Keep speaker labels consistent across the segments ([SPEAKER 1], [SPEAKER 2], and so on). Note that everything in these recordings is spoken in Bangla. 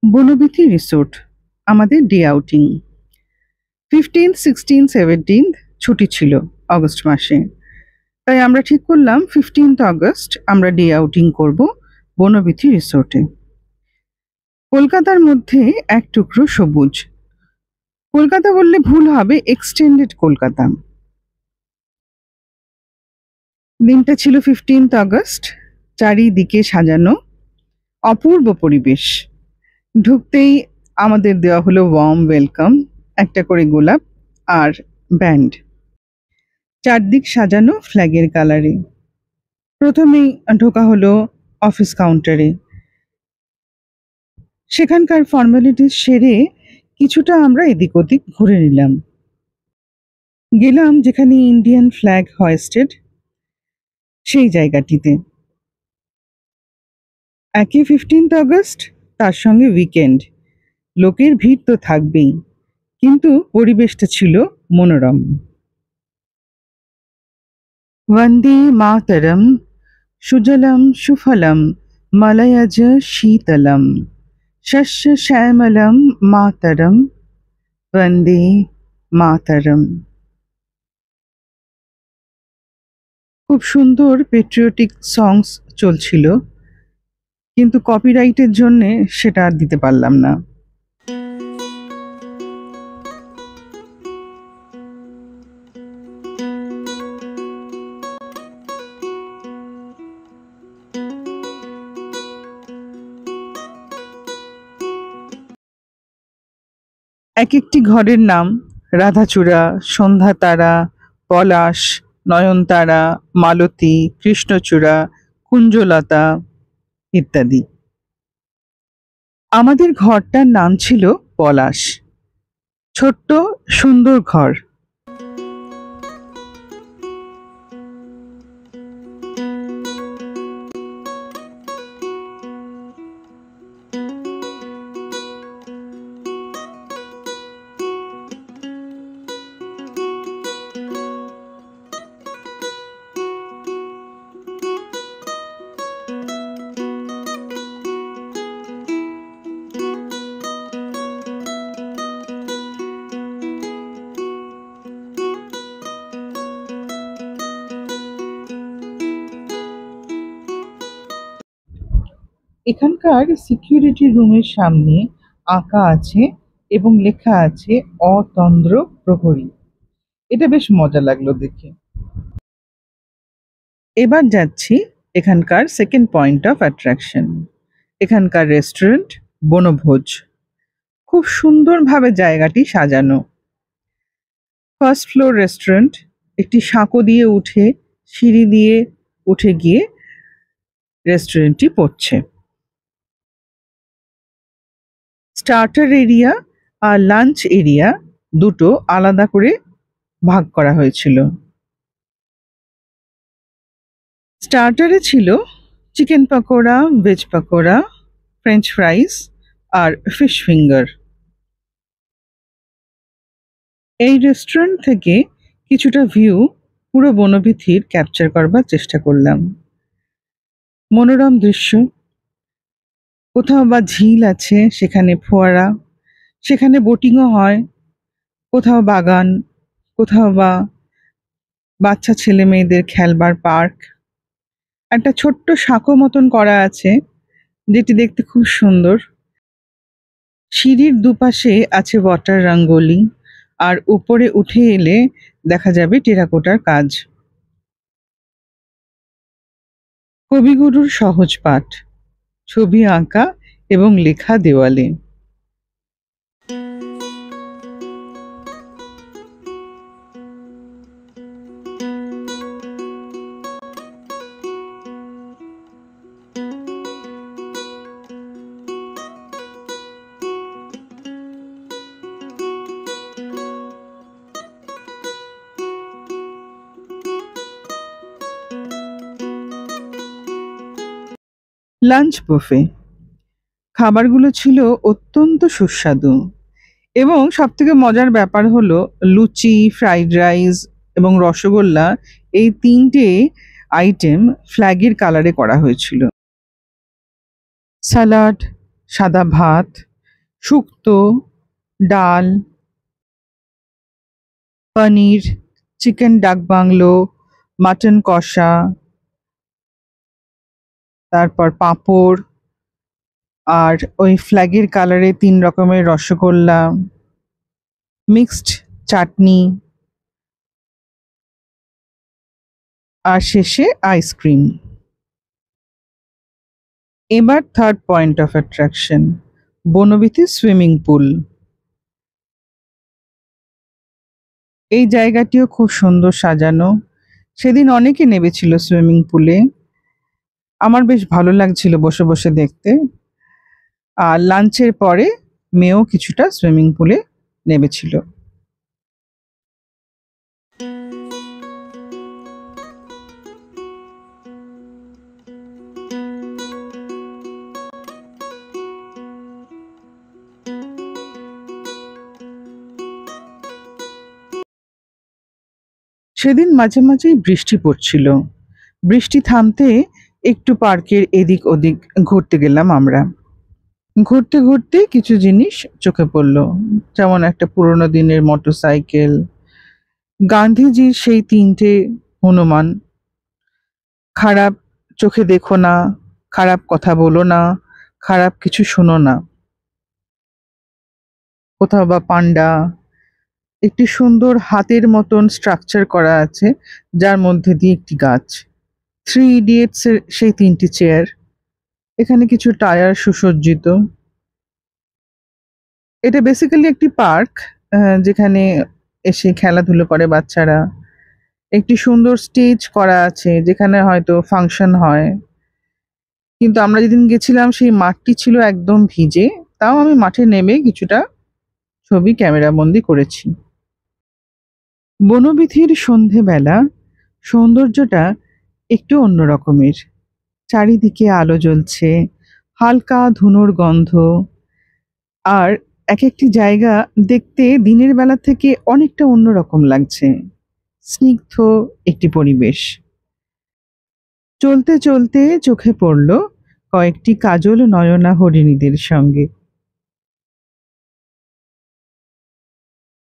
[SPEAKER 1] বনবিথি রিসোর্ট আমাদের ডে আউটিং 15, 16, 17 ছুটি ছিল অগস্ট মাসে। তাই আমরা ঠিক করলাম 15th অগস্ট আমরা ডে আউটিং করব বনবিথি রিসোর্টে। কলকাতার মধ্যে এক টুকরো সবুজ। কলকাতা বললে ভুল হবে, এক্সটেন্ডেড কলকাতা। দিনটা ছিল 15th অগস্ট, চারিদিকে সাজানো, অপূর্ব পরিবেশ। ঢুকতেই আমাদের দেওয়া হলো ওয়ার্ম ওয়েলকাম, একটা করে গোলাপ আর ব্যান্ড। চারদিক সাজানো ফ্ল্যাগের কালারে। প্রথমেই ঢোকা হলো অফিস কাউন্টারে। সেখানকার ফর্মালিটিস সেরে কিছুটা আমরা এদিক ওদিক ঘুরে নিলাম। গেলাম যেখানে ইন্ডিয়ান ফ্ল্যাগ হয়েস্টেড, সেই জায়গাটিতে। একে 15th অগস্ট, তার সঙ্গে উইকেন্ড, লোকের ভিড় তো থাকবেই, কিন্তু পরিবেশটা ছিল মনোরম। বন্দে মাতরম, সুজলম সুফলম, মলয়জ শীতলম, শস্য শ্যামলম মাতরম, বন্দে মাতরম। খুব সুন্দর পেট্রিয়টিক সংস চলছিল, কিন্তু কপিরাইটের জন্যে সেটা আর দিতে পারলাম না। এক একটি ঘরের নাম রাধাচূড়া, সন্ধ্যাতারা, পলাশ, নয়নতারা, মালতী, কৃষ্ণচূড়া, কুঞ্জলতা ইত্যাদি। আমাদের ঘরটার নাম ছিল পলাশ। ছোট্ট সুন্দর ঘর। এখানকার সিকিউরিটি রুমের সামনে আঁকা আছে এবং লেখা আছে অতন্দ্র প্রহরী। এটা বেশ মজা লাগলো দেখে। এবার যাচ্ছি এখানকার সেকেন্ড পয়েন্ট অফ অ্যাট্রাকশন, এখানকার রেস্টুরেন্ট বনভোজ। খুব সুন্দরভাবে জায়গাটি সাজানো। ফার্স্ট ফ্লোর রেস্টুরেন্ট, একটি সাঁকো দিয়ে উঠে, সিঁড়ি দিয়ে উঠে গিয়ে রেস্টুরেন্টটি পড়ছে। স্টার্টার এরিয়া আর লাঞ্চ এরিয়া দুটো আলাদা করে ভাগ করা হয়েছিল। স্টার্টারে ছিল chicken pakora, veg pakora, french fries আর ফিশ ফিঙ্গার। এই রেস্টুরেন্ট থেকে কিছুটা ভিউ পুরো বনবিথির ক্যাপচার করবার চেষ্টা করলাম। মনোরম দৃশ্য, কোথাও বা ঝিল আছে, সেখানে ফোয়ারা, সেখানে বোটিংও হয়, কোথাও বাগান, কোথাও বা বাচ্চা ছেলে মেয়েদের খেলবার পার্ক। একটা ছোট্ট সাঁকো মতন করা আছে, যেটি দেখতে খুব সুন্দর। সিঁড়ির দুপাশে আছে ওয়াটার রঙ্গোলি, আর উপরে উঠে এলে দেখা যাবে টেরাকোটার কাজ। কবিগুরুর সহজ পাঠ, ছবি আঁকা এবং লেখা দেওয়ালে। Lunch buffet. খাবারগুলো ছিল অত্যন্ত সুস্বাদু, এবং সবথেকে মজার ব্যাপার হলো লুচি, ফ্রাইড রাইস এবং রসগোল্লা, এই তিনটে আইটেম ফ্ল্যাগের কালারে করা হয়েছিল। স্যালাড, সাদা ভাত, শুক্তো, ডাল, পনির, চিকেন ডাক বাংলো, মাটন কষা, তারপর পাঁপড়, আর ওই ফ্ল্যাগের কালারে 3 রকমের রসগোল্লা, মিক্সড চাটনি, আর শেষে আইসক্রিম। এবার third point of attraction, Banabithi swimming pool. এই জায়গাটিও খুব সুন্দর সাজানো। সেদিন অনেকে নেমেছিল সুইমিং পুলে। আমার বেশ ভালো লাগছিল বসে বসে দেখতে। আর লাঞ্চের পরে মেয়েও কিছুটা সুইমিং পুলে নেমেছিল। সেদিন মাঝে মাঝেই বৃষ্টি পড়ছিল। বৃষ্টি থামতে একটু পার্কের এদিক ওদিক ঘুরতে গেলাম আমরা। ঘুরতে ঘুরতে কিছু জিনিস চোখে পড়লো, যেমন একটা পুরোনো দিনের মোটরসাইকেল, গান্ধীজির সেই 3টে হনুমান, খারাপ চোখে দেখো না, খারাপ কথা বলো না, খারাপ কিছু শোনো না, কোথাও বা পান্ডা, একটি সুন্দর হাতের মতন স্ট্রাকচার করা আছে যার মধ্যে দিয়ে একটি গাছ, 3 ইডিয়েটস এর সেই 3টি চেয়ার, এখানে কিছু টায়ার সুসজ্জিত। এটা বেসিক্যালি একটি পার্ক, যেখানে এসে খেলাধুলো করে বাচ্চারা। একটি সুন্দর স্টেজ করা আছে যেখানে হয়তো ফাংশন হয়, কিন্তু আমরা যেদিন গেছিলাম সেই মাঠটি ছিল একদম ভিজে। তাও আমি মাঠে নেমে কিছুটা ছবি ক্যামেরা বন্দি করেছি। বনবিথির সন্ধেবেলা সৌন্দর্যটা একটু অন্য রকমের। চারিদিকে আলো জ্বলছে, হালকা ধুনোর গন্ধ, আর এক একটি জায়গা দেখতে দিনের বেলা থেকে অনেকটা অন্যরকম লাগছে। স্নিগ্ধ একটি পরিবেশ। চলতে চলতে চোখে পড়ল কয়েকটি কাজল নয়না হরিণীদের সঙ্গে।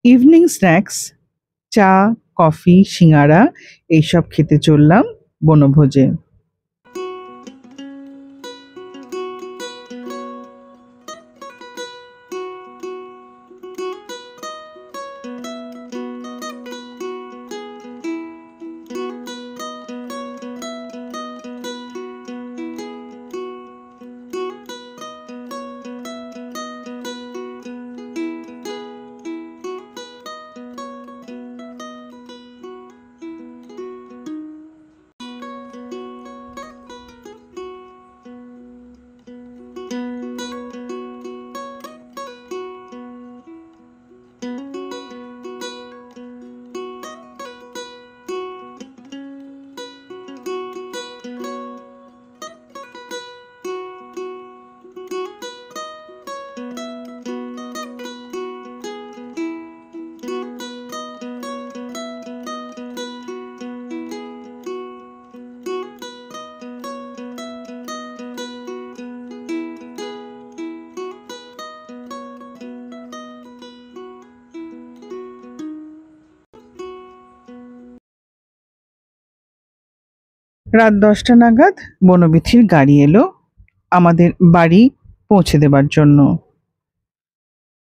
[SPEAKER 1] ইভিনিং স্ন্যাক্স, চা, কফি, সিঙাড়া এইসব খেতে চললাম বনভোজে। রাত 10টা নাগাদ বনবিথির গাড়ি এলো আমাদের বাড়ি পৌঁছে দেবার জন্য।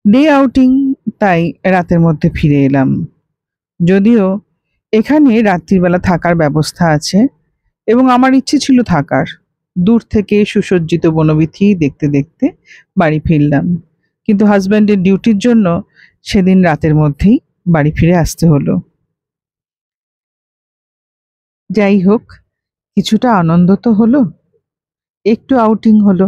[SPEAKER 1] ডে আউটিং, তাই রাতের মধ্যে ফিরে এলাম। যদিও এখানে রাত্রিবেলা থাকার ব্যবস্থা আছে এবং আমার ইচ্ছে ছিল থাকার। দূর থেকে সুসজ্জিত বনবিথি দেখতে দেখতে বাড়ি ফিরলাম, কিন্তু হাজব্যান্ডের ডিউটির জন্য সেদিন রাতের মধ্যেই বাড়ি ফিরে আসতে হলো। যাই হোক, কিছুটা আনন্দ তো হলো, একটু আউটিং হলো।